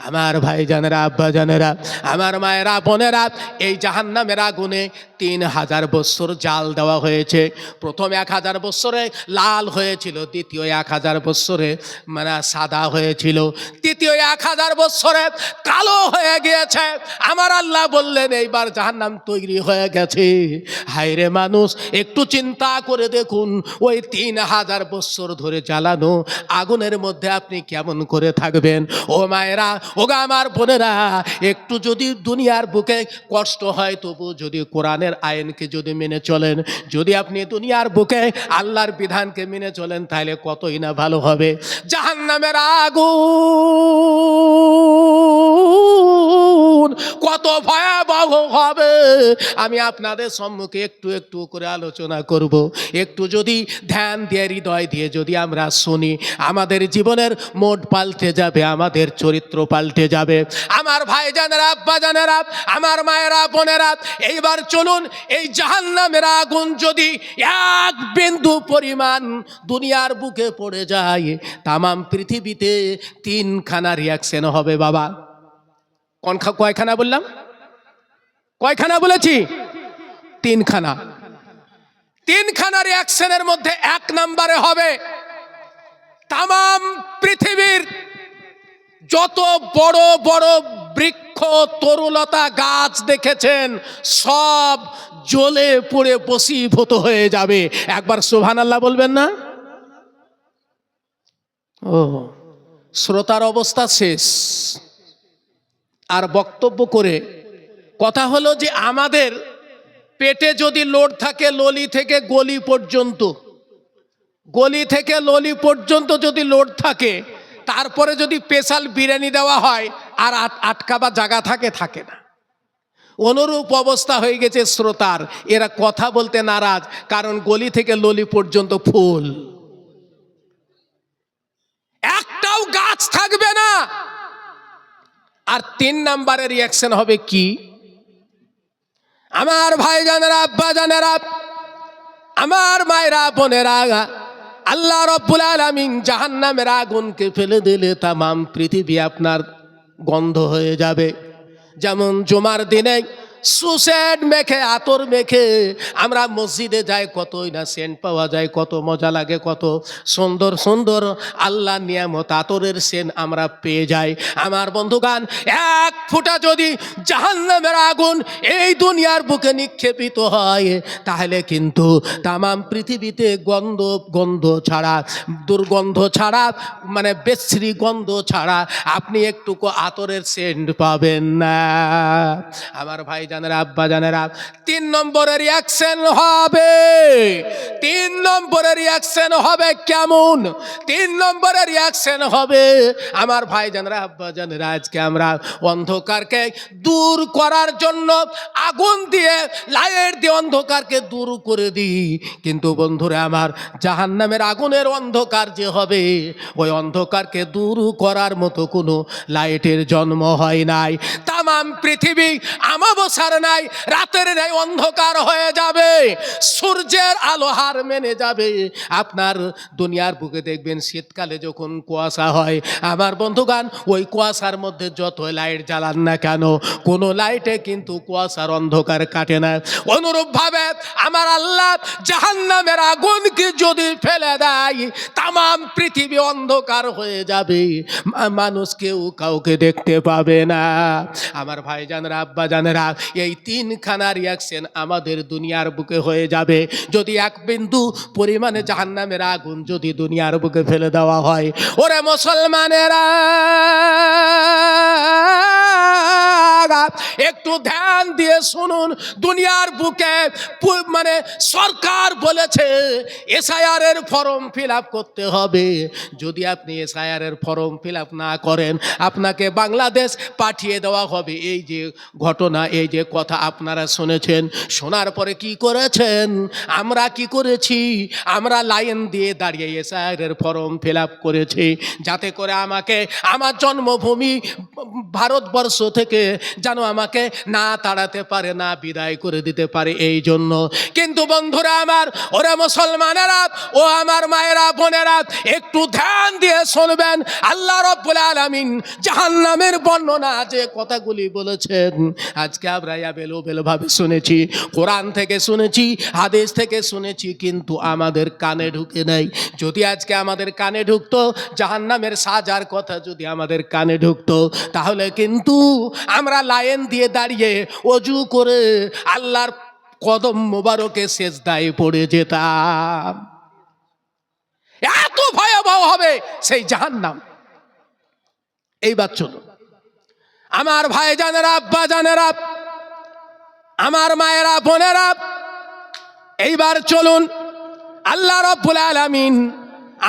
আমার ভাই জানেরা, আব্বা জানেরা, আমার মায়েরা বোনেরা, এই জাহান্নামের আগুনে 3000 বৎসর জাল দেওয়া হয়েছে। প্রথম 1000 বৎসরে লাল হয়েছিল, দ্বিতীয় 1000 বৎসরে মানে সাদা হয়েছিল, তৃতীয় 1000 বৎসরে কালো হয়ে গিয়েছে। আমার আল্লাহ বললেন এইবার জাহান্নাম তৈরি হয়ে গেছে। হায়রে মানুষ, একটু চিন্তা করে দেখুন, ওই 3000 বৎসর ধরে জ্বালানো আগুনের মধ্যে আপনি কেমন করে থাকবেন? ও মায়েরা, ও গা আমার বোনেরা, একটু যদি দুনিয়ার বুকে কষ্ট হয় তবু যদি কোরআনের আইনকে যদি মেনে চলেন, যদি আপনি দুনিয়ার বুকে আল্লাহর বিধানকে মেনে চলেন, তাহলে কতই না ভালো হবে। জাহান্নামের আগুন কত ভয়াবহ হবে আমি আপনাদের সম্মুখে একটু একটু করে আলোচনা করব। একটু যদি ধ্যান দিয়ে, হৃদয় দিয়ে যদি আমরা শুনি, আমাদের জীবনের মোড পাল্টে যাবে, আমাদের চরিত্র পাল্টে যাবে। আমার ভাইজানেরা, আব্বাজানেরা, আমার মায়েরা, বোনেরা, এইবার চলুন, এই জাহান্নামের আগুন যদি এক বিন্দু পরিমাণ দুনিয়ার বুকে পড়ে যায়, তামাম পৃথিবীতে 3খানা রিয়াকশন হবে বাবা। কয়খানা বললাম? কয়খানা বলেছি? 3খানা। 3খানা রিয়াকশনের মধ্যে 1 নম্বরে হবে, তামাম পৃথিবীর যত বড় বড় বৃক্ষ, তরুলতা, গাছ দেখেছেন সব জ্বলে পুড়ে ভস্মীভূত হয়ে যাবে। একবার সুবহানাল্লাহ বলবেন না? ও, শ্রোতার অবস্থা শেষ। আর বক্তব্য করে কথা হলো যে আমাদের পেটে যদি লোড থাকে ললি থেকে গলি পর্যন্ত, গলি থেকে ললি পর্যন্ত যদি লোড থাকে, তারপরে যদি স্পেশাল বিরিয়ানি দেওয়া হয় আর আটকাবার জায়গা থাকে না। অনুরূপ অবস্থা হয়ে গেছে শ্রোতার। এরা কথা বলতে নারাজ, কারণ গলি থেকে ললি পর্যন্ত ফুল, একটাও গাছ থাকবে না। আর 3 নম্বরের রিয়াকশন হবে কি? আমার ভাইজানেরা, আব্বাজানেরা, আমার মায়েরা, বোনেরা, আল্লাহ রাব্বুল আলামিন জাহান্নামের আগুনকে ফেলে দিলে তামাম পৃথিবী আপনার গন্ধ হয়ে যাবে। যেমন জুমার দিনে সুসেন্ট মেখে, আতর মেখে আমরা মসজিদে যাই, কতই না সেন্ট পাওয়া যায়, কত মজা লাগে, কত সুন্দর সুন্দর আল্লাহ নিয়ামত আতরের সেন্ট আমরা পেয়ে যাই। আমার বন্ধুগান, 1 ফোঁটা যদি জাহান্নামের আগুন এই দুনিয়ার বুকে নিক্ষেপিত হয়, তাহলে কিন্তু তামাম পৃথিবীতে গন্ধ ছাড়া, দুর্গন্ধ ছাড়া, মানে বিশ্রী গন্ধ ছাড়া আপনি একটুকু আতরের সেন্ট পাবেন না। আমার ভাই জানেরা, আব্বা জানেরা, 3 নম্বরের রিয়াকশন হবে। 3 নম্বরের রিয়াকশন হবে কেমন? 3 নম্বরের রিয়াকশন হবে, আমার ভাই জানেরা, আব্বা জানেরা, আজকে আমরা অন্ধকারকে দূর করার জন্য আগুন দিয়ে, লাইট দিয়ে অন্ধকারকে দূর করে দিই, কিন্তু বন্ধুরা আমার, জাহান্নামের আগুনের অন্ধকার যে হবে, ওই অন্ধকারকে দূর করার মতো কোনো লাইটের জন্ম হয় নাই। তামাম পৃথিবী আমাবস্যার নাই, রাতের নাই অন্ধকার হয়ে যাবে, সূর্যের আলো হার মেনে যাবে। আপনার দুনিয়ার বুকে দেখবেন শীতকালে যখন কুয়াশা হয়, আমার বন্ধুগান, ওই কুয়াশার মধ্যে যত লাইট জ্বালান না কেন, কোনো লাইটে কিন্তু কুয়াশার অন্ধকার কাটে না। অনুরূপভাবে আমার আল্লাহ জাহান্নামের আগুনকে যদি ফেলে দেয়, তামাম পৃথিবী অন্ধকার হয়ে যাবে, মানুষ কেউ কাউকে দেখতে পাবে না। আমার ভাইজানেরা, আব্বা জানেরা, এই 3খানা রিয়াকশন আমাদের দুনিয়ার বুকে হয়ে যাবে যদি 1 বিন্দু পরিমাণে জাহান্নামের আগুন যদি দুনিয়ার বুকে ফেলে দেওয়া হয়। ওরে মুসলমানেরা, একটু ধ্যান দিয়ে শুনুন। দুনিয়ার বুকে মানে সরকার বলেছে এসআইআর এর ফর্ম ফিল আপ করতে হবে। যদি আপনি এসআইআর এর ফর্ম ফিল আপ না করেন, আপনাকে বাংলাদেশ পাঠিয়ে দেওয়া হবে। এই যে ঘটনা, এই যে কথা আপনারা শুনেছেন, শোনার পরে কি করেছেন? আমরা কি করেছি? আমরা লাইন দিয়ে দাঁড়িয়ে এসআইআর এর ফর্ম ফিল আপ করেছি, যাতে করে আমাকে আমার জন্মভূমি ভারতবর্ষ থেকে যেন আমাকে না তাড়াতে পারে না বিদায় করে দিতে পারে এই জন্য। কিন্তু বন্ধুরা আমার, ওরা মুসলমানেরা ও আমার মায়েরা বোনেরা, একটু ধ্যান দিয়ে শুনবেন। আল্লাহ রাব্বুল আলামিন জাহান্নামের বর্ণনা যে কথাগুলি বলেছেন, আজকে আমরা এলোমেলো ভাবে শুনেছি, কোরআন থেকে শুনেছি, হাদিস থেকে শুনেছি, কিন্তু আমাদের কানে ঢুকে নাই। যদি আজকে আমাদের কানে ঢুকতো, জাহান্নামের সাজার কথা যদি আমাদের কানে ঢুকতো, তাহলে কিন্তু আমরা লাইন দিয়ে দাঁড়িয়ে ওযু করে আল্লাহর কদম মোবারকে সেজদায় পড়ে যেতাম। এত ভয়াবহ হবে সেই জাহান্নাম। এইবার চলুন আমার ভাই জানেরা, আব্বা জানেরা, আমার মায়েরা বোনেরা, এইবার চলুন আল্লাহ রাব্বুল আলামিন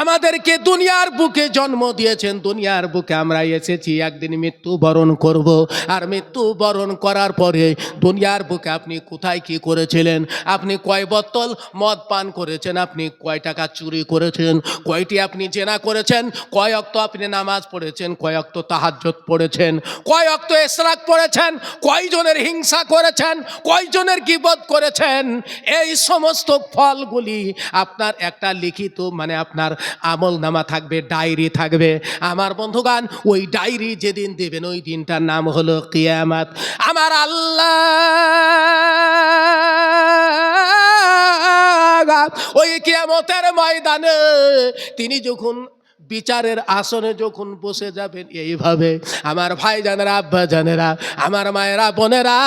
আমাদেরকে দুনিয়ার বুকে জন্ম দিয়েছেন। দুনিয়ার বুকে আমরা এসেছি, একদিন মৃত্যু বরণ করব। আর মৃত্যু বরণ করার পরে দুনিয়ার বুকে আপনি কোথায় কি করেছিলেন, আপনি কয় বোতল মদ পান করেছেন, আপনি কয় টাকা চুরি করেছেন, কয়টি আপনি জেনা করেছেন, কয় ওয়াক্ত আপনি নামাজ পড়েছেন, কয় ওয়াক্ত তাহাজ্জুদ পড়েছেন, কয় ওয়াক্ত ইশরাক পড়েছেন, কয়জনের হিংসা করেছেন, কয়জনের গীবত করেছেন, এই সমস্ত ফলগুলি আপনার একটা লিখিত মানে আপনার আমল নামা থাকবে, ডায়েরি থাকবে। আমার বন্ধুগান, ওই ডায়েরি যেদিন দেবেন ওই দিনটার নাম হলো কিয়ামত। আমার আল্লাহ ওই কিয়ামতের ময়দানে তিনি যখন বিচারের আসনে যখন বসে যাবেন, এইভাবে আমার ভাই জানেরা, আব্বা জানেরা, আমার মায়েরা বোনেরা,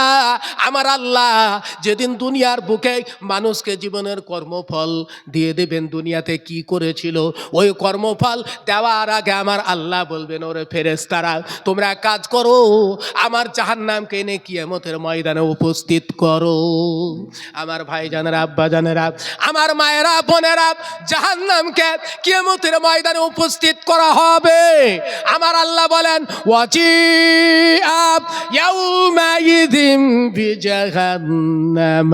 আমার আল্লাহ যেদিন দুনিয়ার বুকে মানুষকে জীবনের কর্মফল দিয়ে দেবেন, দুনিয়াতে কি করেছিল ওই কর্মফল দেওয়ার আগে আমার আল্লাহ বলবেন, ওরে ফেরেশতারা তোমরা কাজ করো, আমার জাহান্নামকে এনে কিয়ামতের ময়দানে উপস্থিত করো। আমার ভাই জানেরা, আব্বা জানেরা, আমার মায়েরা বোনেরা, জাহান্নামকে কিয়ামতের ময়দানে উপস্থিত করা হবে। আমার আল্লাহ বলেন, ওয়াজিআ ইয়াউমাইযিন বিজাহান্নাম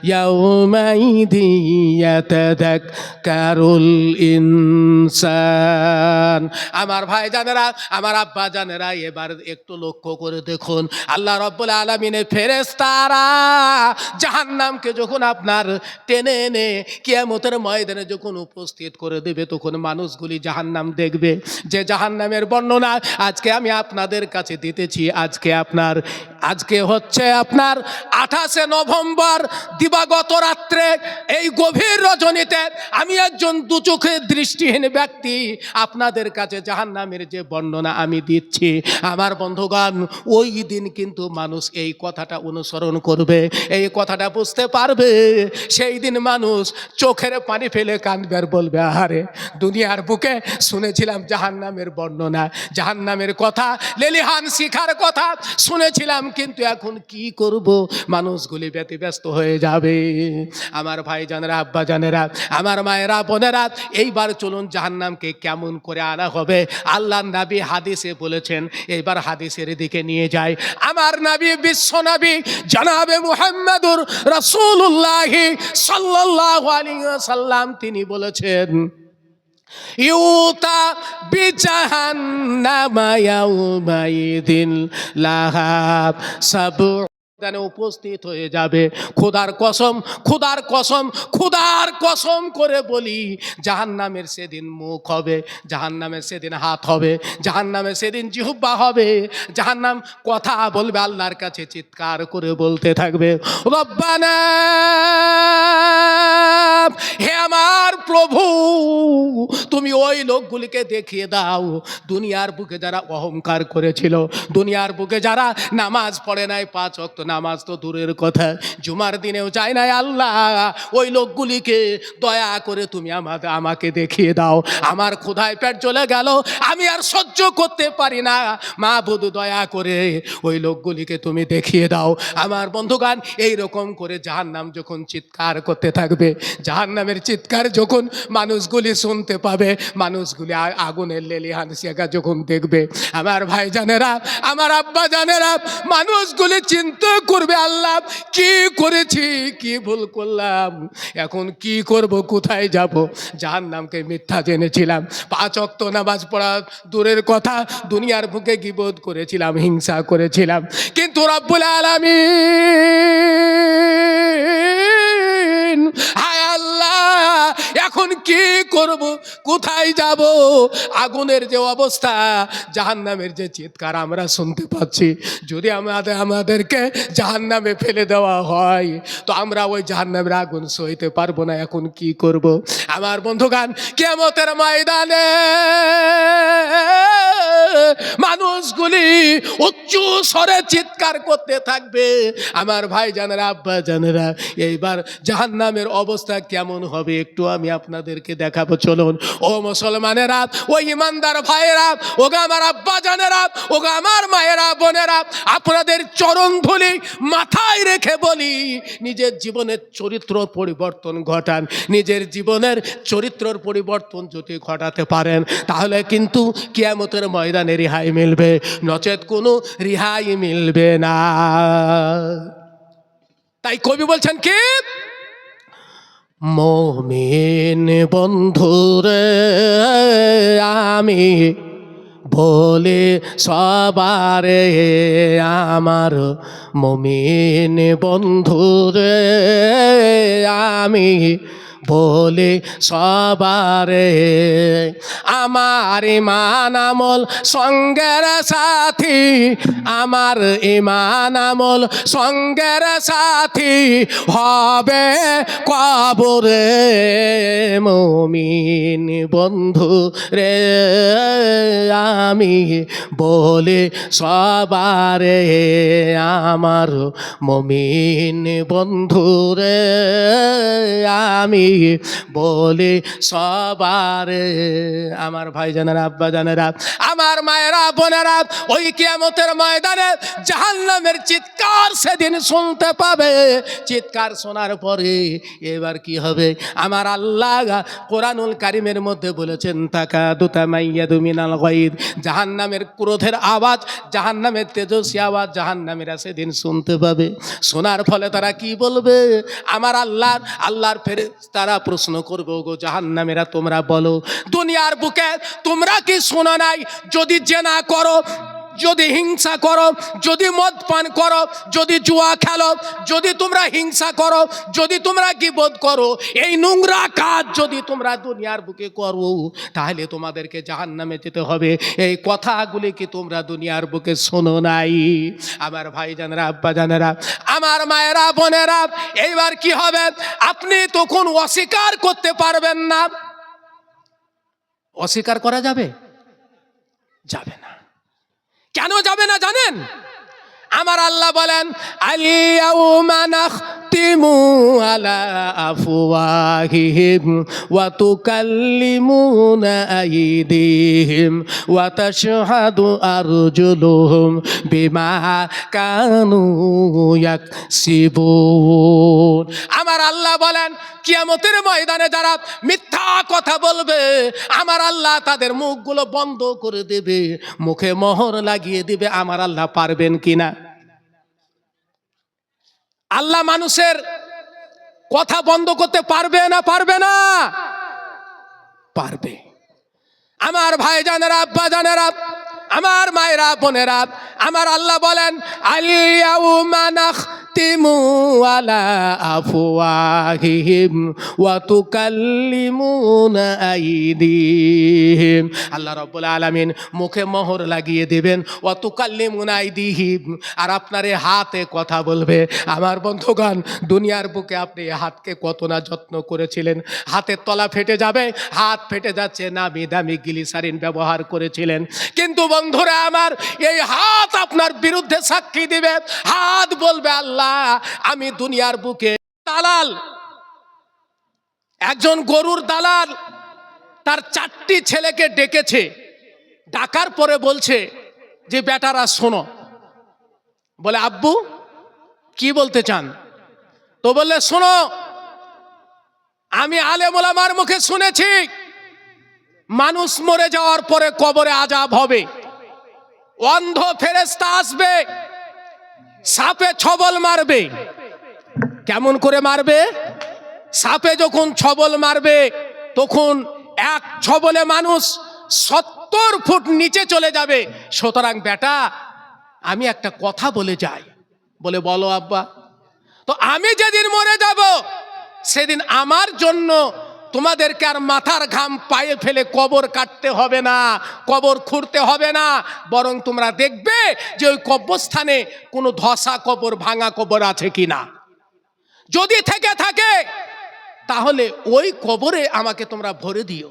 ইয়াউমাইযি ইয়াতাযাক্কারুল ইনসান। আমার ভাই জানেরা, আমার আব্বা জানেরা, এবার একটু লক্ষ্য করে দেখুন, আল্লাহ রাব্বুল আলামিনের ফেরেশতারা জাহান্নামকে যখন আপনার টেনে এনে কিয়ামতের ময়দানে যখন উপস্থিত করে দেবে, তখন মানুষগুলি জাহান্নাম দেখবে। যে জাহান্নামের বর্ণনা আজকে আমি আপনাদের কাছে দিতেছি, আজকে হচ্ছে আপনার 28শে নভেম্বর দিবাগত রাত্রে, এই গভীর রজনীতে আমি একজন দুচোখে দৃষ্টিহীন ব্যক্তি আপনাদের কাছে জাহান্নামের যে বর্ণনা আমি দিচ্ছি। আমার বন্ধুগণ, ওই দিন কিন্তু মানুষ এই কথাটা অনুসরণ করবে, এই কথাটা বুঝতে পারবে। সেই দিন মানুষ চোখের পানি ফেলে কাঁদবে আর বলবে, আহারে দুনিয়ার বুকে শুনেছিলাম জাহান্নামের বর্ণনা, জাহান্নামের কথা, লেলিহান শিখার কথা শুনেছিলাম, কিন্তু এখন কি করব, মানুষগুলি ব্যতিব্যস্ত হয়ে যাবে। আমার ভাই জানেরা, আব্বা জানেরা, আমার মায়েরা বোনেরা, এইবার চলুন জাহান্নামকে কেমন করে আনা হবে। আল্লাহর নবী হাদিসে বলেছেন, এইবার হাদিসের দিকে নিয়ে যায়। আমার নবী, বিশ্ব নবী জনাবে মুহাম্মদুর রাসূলুল্লাহ সাল্লাল্লাহু আলাইহি ওয়াসাল্লাম তিনি বলেছেন, ইউতা বিজাহান্নামা ইয়াউমাইদিন লাহা সাবু উপস্থিত হয়ে যাবে। খোদার কসম, খোদার কসম, খোদার কসম করে বলি, জাহান্নামের সেদিন মুখ হবে, জাহান্নামের সেদিন হাত হবে, জাহান্নামের সেদিন জিহ্বা হবে। জাহান্নাম কথা বলবে, আল্লাহর কাছে চিৎকার করে বলতে থাকবে, রব্বানা, হে আমার প্রভু, তুমি ওই লোকগুলিকে দেখিয়ে দাও দুনিয়ার বুকে যারা অহংকার করেছিল, দুনিয়ার বুকে যারা নামাজ পড়ে নাই, 5 ওয়াক্ত নামাজ তো দূরের কথা, জুমার দিনেও যায় নাই। আল্লাহ ওই লোকগুলিকে দয়া করে তুমি আমাকে দেখিয়ে দাও। আমার ক্ষুধায় পেট জ্বলে গেল, আমি আর সহ্য করতে পারি না, মাবুদ দয়া করে ওই লোকগুলিকে তুমি দেখিয়ে দাও। আমার বন্ধুগান, এইরকম করে জাহান্নাম যখন চিৎকার করতে থাকবে, জাহান্নামের চিৎকার যখন মানুষগুলি শুনতে পাবে, মানুষগুলি আগুনের লেলিহান শিখা যখন দেখবে, আমার ভাই জানেরা, আমার আব্বা জানেরা, মানুষগুলি চিনতে করবে, আল্লাহ কি করেছি, কি ভুল করলাম, এখন কি করব, কোথায় যাব। জাহান্নামকে মিথ্যা জেনেছিলাম, 5 ওয়াক্ত নামাজ পড়া দূরের কথা, দুনিয়ার বুকে গীবত করেছিলাম, হিংসা করেছিলাম, কিন্তু রব্বুল আলামিন, হায় আল্লাহ এখন কি করব, কোথায় যাব। আগুনের যে অবস্থা, জাহান্নামের যে চিৎকার আমরা শুনতে পাচ্ছি, যদি আমাদেরকে জাহান্নামে ফেলে দেওয়া হয় তো আমরা ওই জাহান্নামের আগুন সইতে পারবো না। এখন কি করব। আমার বন্ধুগণ, কিয়ামতের ময়দানে মানুষগুলি উচ্চ স্বরে চিৎকার করতে থাকবে। আমার ভাই জানেরা, আব্বা জানেরা, এইবার জাহান্নামের অবস্থা কেমন হবে একটু আমি আপনাদেরকে দেখাবো, চলুন। ও মুসলমানেরা, ও ইমানদার ভাইয়েরা, ওগো আমার আব্বা জানেরা, ওগো আমার মায়েরা বোনেরা, আপনাদের চরণ ধুলি মাথায় রেখে বলি, নিজের জীবনের চরিত্র পরিবর্তন ঘটান। নিজের জীবনের চরিত্রের পরিবর্তন যদি ঘটাতে পারেন তাহলে কিন্তু কিয়ামতের ময়দানে রেহাই মিলবে, নচেত কোনো রেহাই মিলবে না। তাই কবি বলছেন কি, মুমিন বন্ধুরে আমি বলে সবারে, আমার মুমিন বন্ধুরে আমি বলে সবারে, আমার ইমান আমল সঙ্গের সাথী, আমার ইমান আমল সঙ্গের সাথী হবে কবরে। মুমিন বন্ধু রে আমি বলে সবারে, আমার মুমিন বন্ধু রে আমি বলে সবারে। আমার ভাই জানেরা, আব্বা জানেরা, আমার মায়েরা বোনেরা, ওই কিয়ামতের ময়দানে জাহান্নামের চিৎকার সেদিন শুনতে পাবে। চিৎকার শোনার পরে এবার কি হবে, আমার আল্লাহ কোরআনুল কারিমের মধ্যে বলেছেন, তাকাদু তামাইয়াদু মিনাল গায়দ, জাহান্নামের ক্রোধের আওয়াজ, জাহান্নামের তেজস্বী আওয়াজ জাহান্নামীরা সেদিন শুনতে পাবে। শোনার ফলে তারা কি বলবে, আমার আল্লাহর ফেরেশতারা প্রশ্ন করবে, গো জাহান্নামীরা তোমরা বলো, দুনিয়ার বুকে তোমরা কি শোনো নাই, যদি জেনা করো, যদি হিংসা করো, যদি মদ পান করো, যদি জুয়া খেলো, যদি তোমরা হিংসা করো, যদি তোমরা গীবত করো, এই নোংরা কাজ যদি তোমরা দুনিয়ার বুকে করো তাহলে তোমাদেরকে জাহান্নামে যেতে হবে। এই কথাগুলি কি তোমরা দুনিয়ার বুকে শোনো নাই? আমার ভাই জানেরা, আব্বা জানেরা, আমার মায়েরা বোনেরা, এইবার কি হবে, আপনি তখন অস্বীকার করতে পারবেন না। অস্বীকার করা যাবে? যাবে না। কেন যাবে না জানেন? আমার আল্লাহ বলেন, আলিয়াউমা নাখতিমু আলা আফওয়াহিহিম ওয়া তুকাল্লিমুনা আইদিহিম ওয়া তাশহাদু আরজুলুহুম বিমা কানু ইয়াকসিবুন। আমার আল্লাহ বলেন, কিয়ামতের ময়দানে যারা মিথ্যা কথা বলবে, আমার আল্লাহ তাদের মুখগুলো বন্ধ করে দেবে, মুখে মোহর লাগিয়ে দিবে। আমার আল্লাহ পারবেন কিনা? আল্লাহ মানুষের কথা বন্ধ করতে পারবে না? পারবে না? পারবে। আমার ভাই জানেরা, আব্বা জানেরা, আমার মায়েরা বোনেরা, আমার আল্লাহ বলেন, আলিয়াউমা নাখতিমু আলা আফওয়াহিহিম ওয়া তুকাল্লিমুনা আইদিহিম। আল্লাহ রাব্বুল আলামিন মুখে মোহর লাগিয়ে দিবেন, ওয়া তুকাল্লিমুনা আইদিহিম, আর আপনার এই হাতে কথা বলবে। আমার বন্ধুগণ, দুনিয়ার বুকে আপনি হাতকে কত না যত্ন করেছিলেন, হাতের তলা ফেটে যাবে, হাত ফেটে যাচ্ছে, নামি দামি গ্লিসারিন ব্যবহার করেছিলেন, কিন্তু বন্ধুরা আমার, এই হাত আপনার বিরুদ্ধে সাক্ষী দিবে। হাত বলবে, আল্লাহ আমি দুনিয়ার বুকে দালাল, একজন গরুর দালাল তার 4টি ছেলেকে ডেকেছে, ডাকার পরে বলছে যে বেটারা শোনো। বলে, আব্বু কি বলতে চান? তো বললে, শোনো, আমি আলেম ওলামার মুখে শুনেছি মানুষ মরে যাওয়ার পরে কবরে আযাব হবে, অন্ধ ফেরেশতা আসবে, সাপে ছবল মারবে। কেমন করে মারবে? সাপে যখন ছবল মারবে তখন এক ছবলে মানুষ 70 ফুট নিচে চলে যাবে। সুতরাং বেটা, আমি একটা কথা বলে যাই। বলে, বলো আব্বা। তো আমি যেদিন মরে যাব সেদিন আমার জন্য তোমাদেরকে আর মাথার ঘাম পায়ে ফেলে কবর কাটতে হবে না, কবর খুঁড়তে হবে না। বরং তোমরা দেখবে যে ওই কবরস্থানে কোনো ধসা কবর, ভাঙা কবর আছে কিনা। যদি থেকে থাকে তাহলে ওই কবরে আমাকে তোমরা ভরে দিও।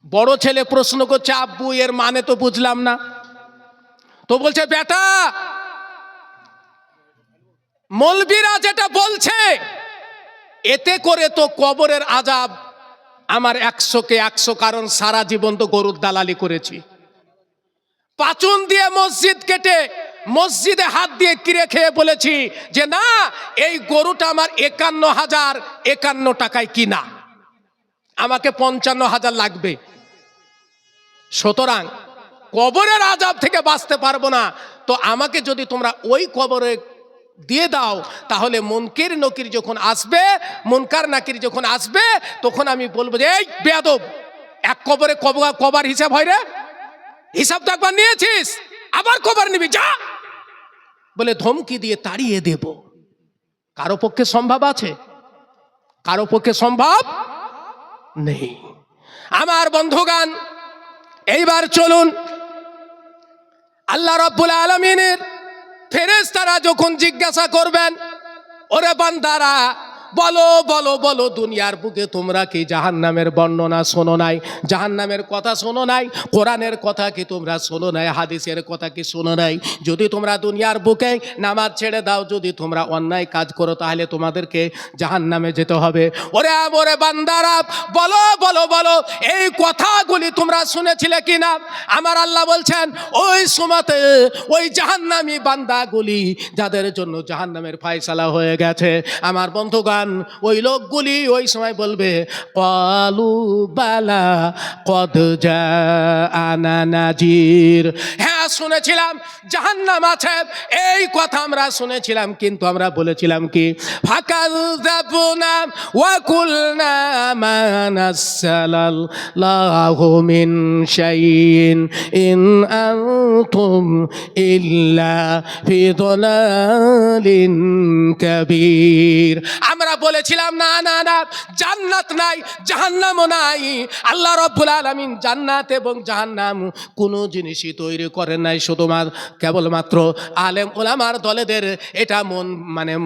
বড় ছেলে প্রশ্ন করছে, আব্বু এর মানে তো বুঝলাম না। তো বলছে, বেটা, মৌলবীরা যেটা বলছে এতে করে তো কবরের আযাব আমার 100কে 100, কারণ সারা জীবন তো গরুর দালালি করেছি। পাচন দিয়ে মসজিদ কেটে মসজিদে হাত দিয়ে কিরে খেয়ে বলেছি যে না, এই গরুটা আমার 51,051 টাকায় কিনা, আমাকে 55,000 লাগবে। সুতরাং কবরের আযাব থেকে বাঁচতে পারবো না। তো আমাকে যদি তোমরা ওই কবরে দিয়ে দাও তাহলে মুনকির নকির যখন আসবে, মুনকার নাকির যখন আসবে, তখন আমি বলবো যে এই বেয়াদব, এক কবরে কবার হিসাব হয় রে? হিসাব তো একবার নিয়েছিস, আবার কবর নিবি, যা বলে ধমকি দিয়ে তাড়িয়ে দেব। কারো পক্ষে সম্ভব আছে? কারো পক্ষে সম্ভব নেই। আমার বন্ধুগণ, এইবার চলুন আল্লাহ রাব্বুল আলামিনের ফেরেশতারা যখন জিজ্ঞাসা করবেন, ওরে বান্দারা, বলো বলো বলো, দুনিয়ার বুকে তোমরা কি জাহান্নামের বর্ণনা শোনো নাই? জাহান্নামের কথা শোনো নাই? কোরআনের কথা কি তোমরা শোনো নাই? হাদিসের কথা কি শোনো নাই? যদি তোমরা দুনিয়ার বুকে নামাজ ছেড়ে দাও, যদি তোমরা অন্যায় কাজ করো, তাহলে তোমাদেরকে জাহান্নামে যেতে হবে। ওরে ওরে বান্দারা, বলো বলো বলো, এই কথাগুলি তোমরা শুনেছিলে কিনা? আমার আল্লাহ বলছেন, ওই সময়তে ওই জাহান্নামী বান্দাগুলি যাদের জন্য জাহান্নামের ফয়সালা হয়ে গেছে, আমার বন্ধুগণ, ওই লোকগুলি ওই সময় বলবে, ক্বালু বালা কদ জাআনা নাযীর। হ্যাঁ, শুনেছিলাম জাহান্নাম আছে, এই কথা আমরা শুনেছিলাম, কিন্তু আমরা বলেছিলাম কি? ফাকাযযাবনা ওয়া কুলনা মা নাযালাল্লাহু মিন শাইইন ইন আনতুম ইল্লা ফি যালালিন কাবীর। আমরা বলেছিলাম না না না, জান্নাত নাই, জাহান্নামও নাই। আল্লাহ রাব্বুল আলামিন জান্নাত এবং জাহান্নাম কোনো জিনিসই তৈরি করেন নাই। শুধুমাত্র কেবলমাত্র আলেম ওলামার দলেদের এটা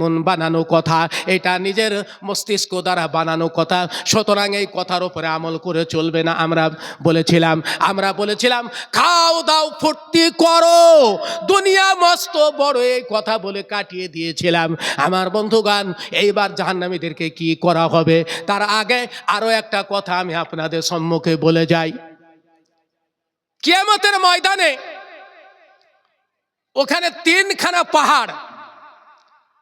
মন বানানো কথা, এটা নিজের মস্তিষ্ক দ্বারা বানানো কথা। সুতরাং এই কথার উপরে আমল করে চলবে না। আমরা বলেছিলাম খাও দাও ফুর্তি করো, দুনিয়া মস্ত বড়, এই কথা বলে কাটিয়ে দিয়েছিলাম। আমার বন্ধুগণ, এইবার জাহান্নামীদেরকে কি করা হবে তার আগে আরো একটা কথা আমি আপনাদের সম্মুখে বলে যাই। কিয়ামতের ময়দানে ওখানে 3খানা পাহাড়,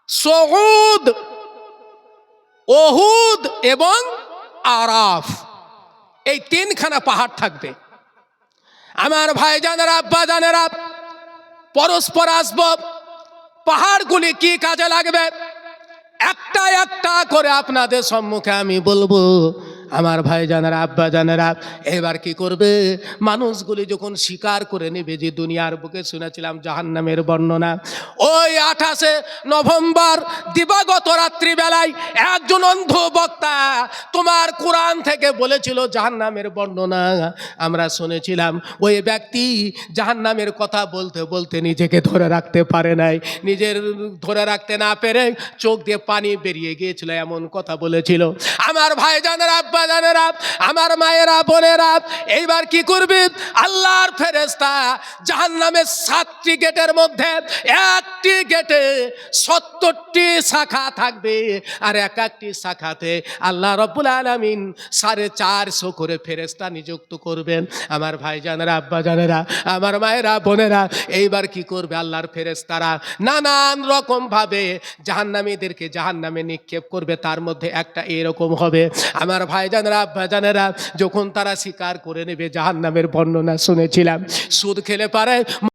সউদ, ওহুদ এবং আরাফ, এই 3খানা পাহাড় থাকবে। আমার ভাই জানেরা, আব্বা জানেরা, পরস্পর আসব। পাহাড়গুলি কি কাজে লাগবে একটা একটা করে আপনাদের সম্মুখে আমি বলবো। আমার ভাই জানেরা, আব্বা জানেরা, এবার কি করবে? মানুষগুলি যখন স্বীকার করে নেবে যে দুনিয়ার বুকে শুনেছিলাম জাহান্নামের বর্ণনা, ওই 28শে নভেম্বর দিবাগত রাত্রিবেলায় একজন অন্ধ বক্তা তোমার কোরআন থেকে বলেছিল জাহান্নামের বর্ণনা আমরা শুনেছিলাম। ওই ব্যক্তি জাহান্নামের কথা বলতে বলতে নিজেকে ধরে রাখতে পারে নাই, নিজের ধরে রাখতে না পেরে চোখ দিয়ে পানি বেরিয়ে গিয়েছিল, এমন কথা বলেছিল। আমার ভাই জানেরা, আব্বা জানেরা, আমার মায়েরা, বোনেরা, এইবার কি করবে? আল্লাহর ফেরেশতা জাহান্নামের 7টি গেটের মধ্যে একটি গেটে 70টি শাখা থাকবে, আর এক একটি শাখাতে আল্লাহ রাব্বুল আলামিন 450 করে ফেরেশতা নিযুক্ত করবেন। আমার ভাই জানেরা, আব্বা জানেরা, আমার মায়েরা, বোনেরা, এইবার কি করবে? আল্লাহর ফেরেশতারা নানান রকম ভাবে জাহান্নামীদেরকে জাহান্নামে নিক্ষেপ করবে। তার মধ্যে একটা এরকম হবে, আমার ভাই জানেরা, আব্বা জানেরা, যখন তারা স্বীকার করে নেবে জাহান্নামের বর্ণনা শুনেছিলাম, সুদ খেলে পারে